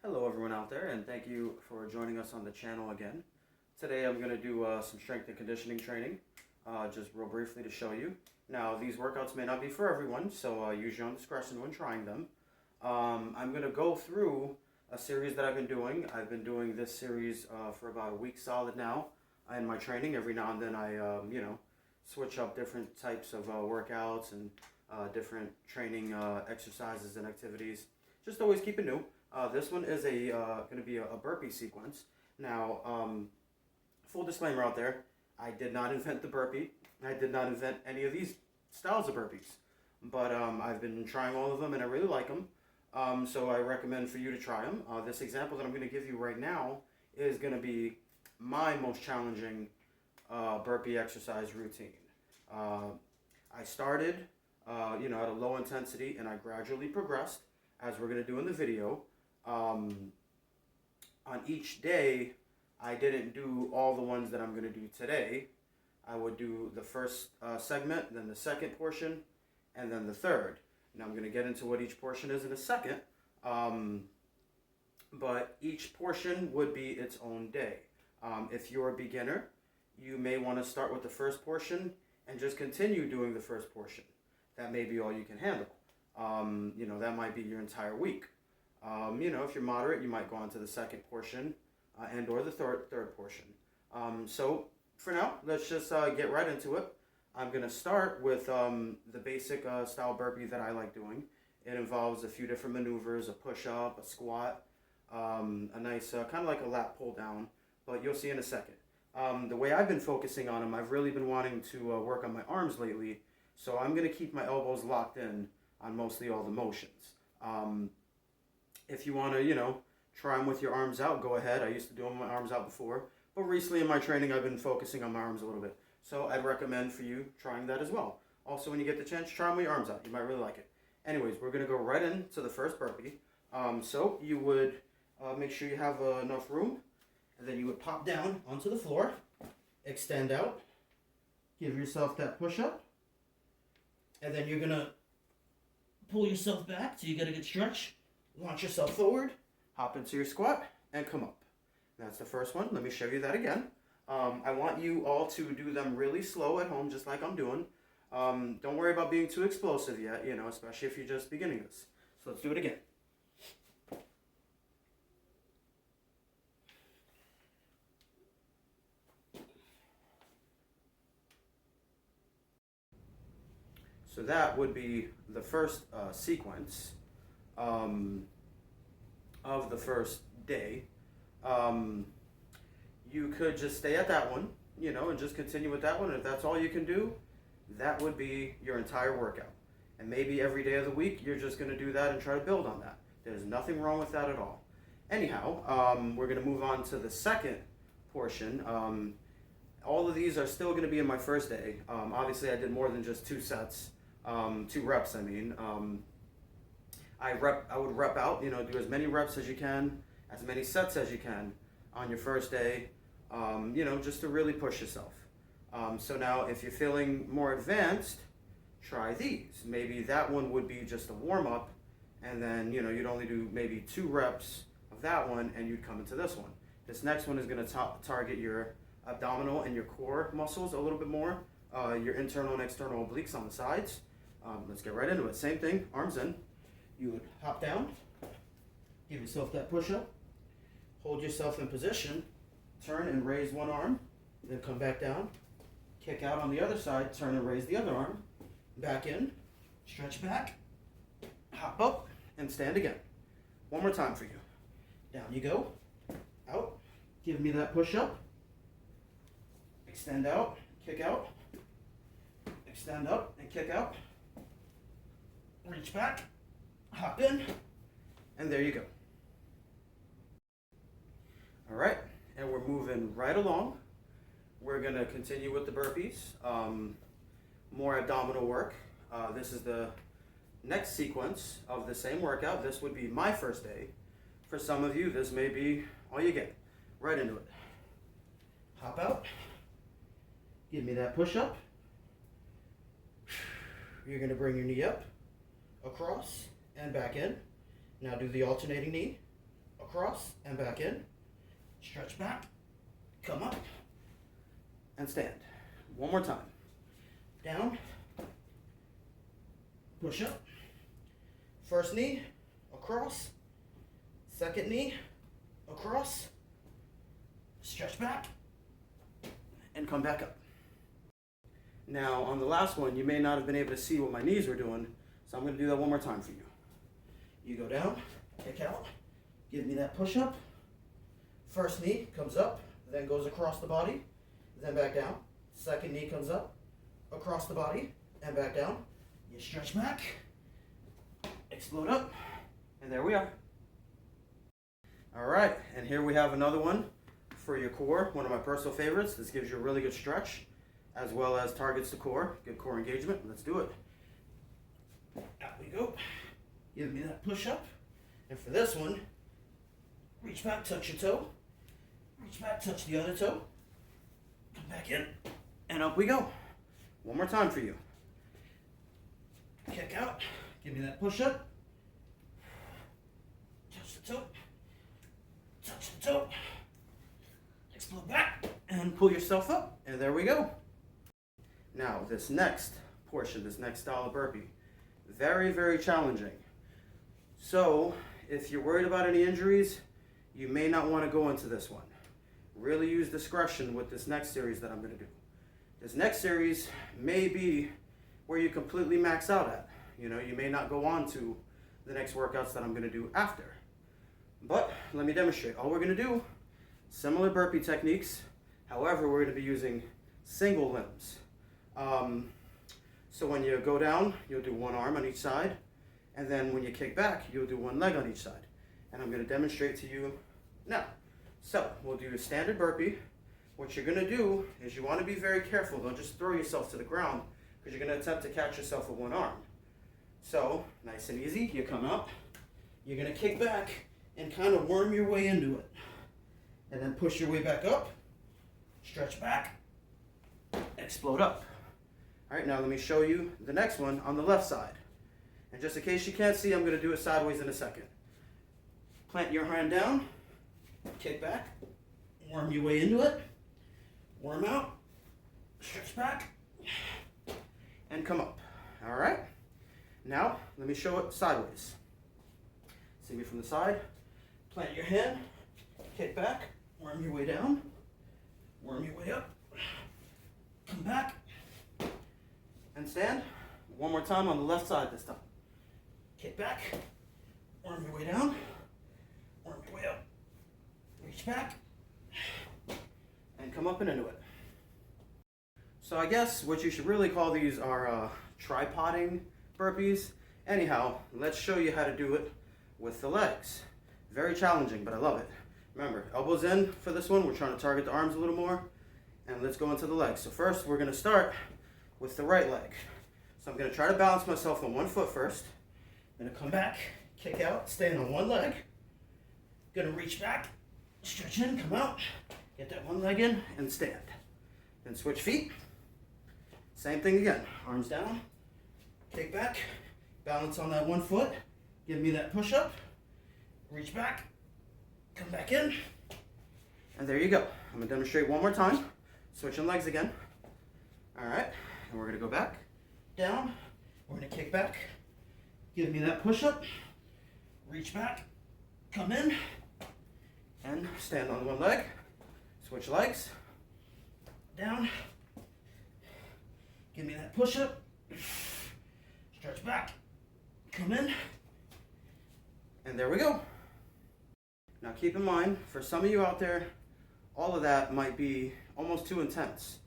Hello everyone out there, and thank you for joining us on the channel again. Today I'm going to do some strength and conditioning training, just real briefly to show you. Now these workouts may not be for everyone, so use your own discretion when trying them. I'm going to go through a series that I've been doing. I've been doing this series for about a week solid now in my training. Every now and then I switch up different types of workouts and different training exercises and activities. Just always keep it new. This one is going to be a burpee sequence. Now, full disclaimer out there, I did not invent the burpee. I did not invent any of these styles of burpees. But I've been trying all of them and I really like them. So I recommend for you to try them. This example that I'm going to give you right now is going to be my most challenging burpee exercise routine. I started at a low intensity and I gradually progressed, as we're going to do in the video. On each day, I didn't do all the ones that I'm going to do today. I would do the first segment, then the second portion, and then the third. Now I'm going to get into what each portion is in a second, but each portion would be its own day. If you're a beginner, you may want to start with the first portion and just continue doing the first portion. That may be all you can handle. That might be your entire week. If you're moderate, you might go on to the second portion and or the third portion. So for now, let's just get right into it. I'm going to start with the basic style burpee that I like doing. It involves a few different maneuvers, a push-up, a squat, a nice kind of like a lat pull down, but you'll see in a second. The way I've been focusing on them, I've really been wanting to work on my arms lately, so I'm going to keep my elbows locked in on mostly all the motions. If you want to, try them with your arms out, go ahead. I used to do them with my arms out before, but recently in my training I've been focusing on my arms a little bit. So I'd recommend for you trying that as well. Also, when you get the chance, try them with your arms out. You might really like it. Anyways, we're going to go right into the first burpee. So you would make sure you have enough room, and then you would pop down onto the floor, extend out, give yourself that push-up, and then you're going to pull yourself back till you get a good stretch, launch yourself forward, hop into your squat, and come up. That's the first one. Let me show you that again. I want you all to do them really slow at home, just like I'm doing. Don't worry about being too explosive yet, especially if you're just beginning this. So let's do it again. So that would be the first sequence of the first day. You could just stay at that one, and just continue with that one. If that's all you can do, that would be your entire workout. And maybe every day of the week, you're just going to do that and try to build on that. There's nothing wrong with that at all. Anyhow, we're going to move on to the second portion. All of these are still going to be in my first day. Obviously, I did more than just 2 sets, 2 reps, I mean. I would rep out, do as many reps as you can, as many sets as you can on your first day, just to really push yourself. So now if you're feeling more advanced, try these. Maybe that one would be just a warm-up, and then, you'd only do maybe 2 reps of that one, and you'd come into this one. This next one is going to target your abdominal and your core muscles a little bit more, your internal and external obliques on the sides. Let's get right into it. Same thing, arms in. You would hop down, give yourself that push-up, hold yourself in position, turn and raise one arm, then come back down, kick out on the other side, turn and raise the other arm, back in, stretch back, hop up, and stand again. One more time for you. Down you go, out, give me that push-up, extend out, kick out, extend up and kick out, reach back, hop in, and there you go. All right, and we're moving right along. We're going to continue with the burpees, more abdominal work. This is the next sequence of the same workout. This would be my first day. For some of you, this may be all you get. Right into it. Hop out, give me that push-up. You're going to bring your knee up, across, and back in. Now do the alternating knee, across, across and back in, stretch back, come up, and stand. One more time. Down, push up, first knee, across, second knee, across, stretch back, and come back up. Now, on the last one, you may not have been able to see what my knees were doing, so I'm going to do that one more time for you. You go down, kick out, give me that push up. First knee comes up, then goes across the body, then back down. Second knee comes up, across the body, and back down. You stretch back, explode up, and there we are. All right, and here we have another one for your core, one of my personal favorites. This gives you a really good stretch, as well as targets the core, good core engagement. Let's do it. Out we go. Give me that push up. And for this one, reach back, touch your toe. Reach back, touch the other toe. Come back in, and up we go. One more time for you. Kick out, give me that push up. Touch the toe. Touch the toe. Explode back, and pull yourself up, and there we go. Now, this next portion, this next style of burpee, very, very challenging. So, if you're worried about any injuries, you may not want to go into this one. Really use discretion with this next series that I'm going to do. This next series may be where you completely max out at. You know, you may not go on to the next workouts that I'm going to do after. But let me demonstrate. All we're going to do, similar burpee techniques. However, we're going to be using single limbs. So when you go down, you'll do one arm on each side. And then when you kick back, you'll do one leg on each side. And I'm going to demonstrate to you now. So we'll do a standard burpee. What you're going to do is you want to be very careful. Don't just throw yourself to the ground, because you're going to attempt to catch yourself with one arm. So nice and easy, you come up, you're going to kick back and kind of worm your way into it. And then push your way back up, stretch back, explode up. All right, now let me show you the next one on the left side. And just in case you can't see, I'm going to do it sideways in a second. Plant your hand down, kick back, worm your way into it, worm out, stretch back, and come up. All right? Now, let me show it sideways. See me from the side. Plant your hand, kick back, worm your way down, worm your way up, come back, and stand. One more time on the left side this time. Kick back, worm your way down, worm your way up, reach back, and come up and into it. So I guess what you should really call these are tripoding burpees. Anyhow, let's show you how to do it with the legs. Very challenging, but I love it. Remember, elbows in for this one. We're trying to target the arms a little more. And let's go into the legs. So first, we're going to start with the right leg. So I'm going to try to balance myself on one foot first. I'm going to come back, kick out, stand on one leg. Going to reach back, stretch in, come out, get that one leg in, and stand. Then switch feet. Same thing again. Arms down, kick back, balance on that one foot, give me that push up, reach back, come back in, and there you go. I'm going to demonstrate one more time. Switching legs again. All right, and we're going to go back, down, we're going to kick back, give me that push up, reach back, come in, and stand on one leg, switch legs, down, give me that push up, stretch back, come in, and there we go. Now keep in mind, for some of you out there, all of that might be almost too intense.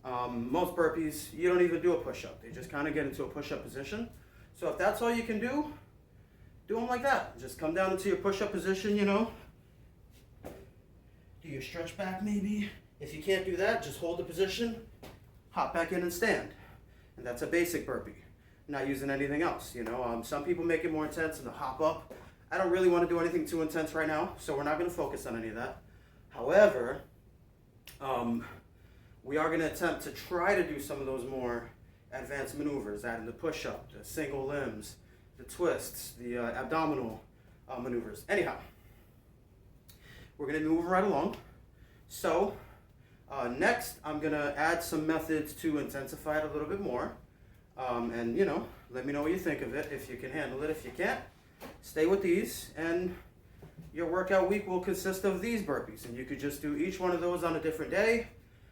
Most burpees, you don't even do a push-up. They just kind of get into a push-up position. So if that's all you can do them like that. Just come down into your push-up position, you know. Do your stretch back maybe. If you can't do that, just hold the position, hop back in and stand. And that's a basic burpee. Not using anything else, you know. Some people make it more intense and they'll hop up. I don't really want to do anything too intense right now, so we're not going to focus on any of that. However, we are going to attempt to try to do some of those more advanced maneuvers, adding the push-up, the single limbs, the twists, the abdominal maneuvers. Anyhow, we're going to be moving right along. So next, I'm going to add some methods to intensify it a little bit more. And, you know, let me know what you think of it, if you can handle it. If you can't, stay with these, and your workout week will consist of these burpees. And you could just do each one of those on a different day,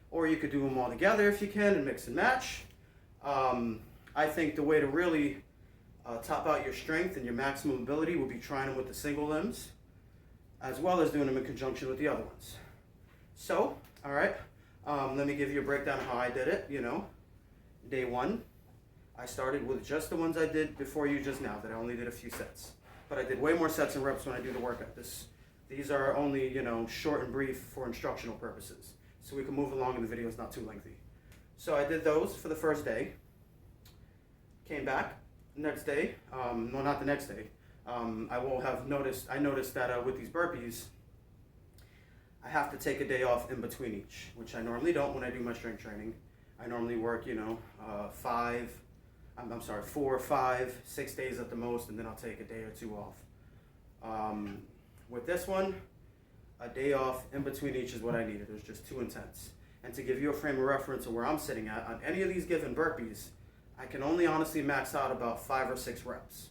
or you could do them all together if you can and mix and match. I think the way to really top out your strength and your maximum ability would be trying them with the single limbs, as well as doing them in conjunction with the other ones. So, all right, let me give you a breakdown of how I did it. You know, day one, I started with just the ones I did before you just now, that I only did a few sets. But I did way more sets and reps when I do the workout. These are only, you know, short and brief for instructional purposes, so we can move along and the video is not too lengthy. So I did those for the first day. Came back next day. No, not the next day. I noticed that with these burpees, I have to take a day off in between each, which I normally don't when I do my strength training. I normally work, you know, 4, 5, 6 days at the most, and then I'll take a day or two off. With this one, a day off in between each is what I needed. It was just too intense. And to give you a frame of reference of where I'm sitting at, on any of these given burpees, I can only honestly max out about 5 or 6 reps.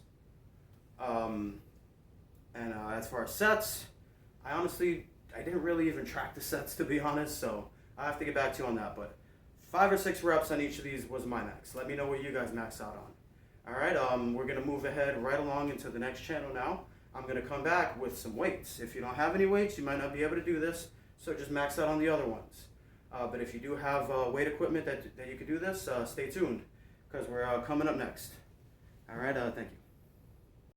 As far as sets, I didn't really even track the sets, to be honest, so I have to get back to you on that. But 5 or 6 reps on each of these was my max. Let me know what you guys max out on. All right, we're going to move ahead right along into the next channel now. I'm going to come back with some weights. If you don't have any weights, you might not be able to do this, so just max out on the other ones. But if you do have weight equipment that you could do this, stay tuned, because we're coming up next. All right, thank you.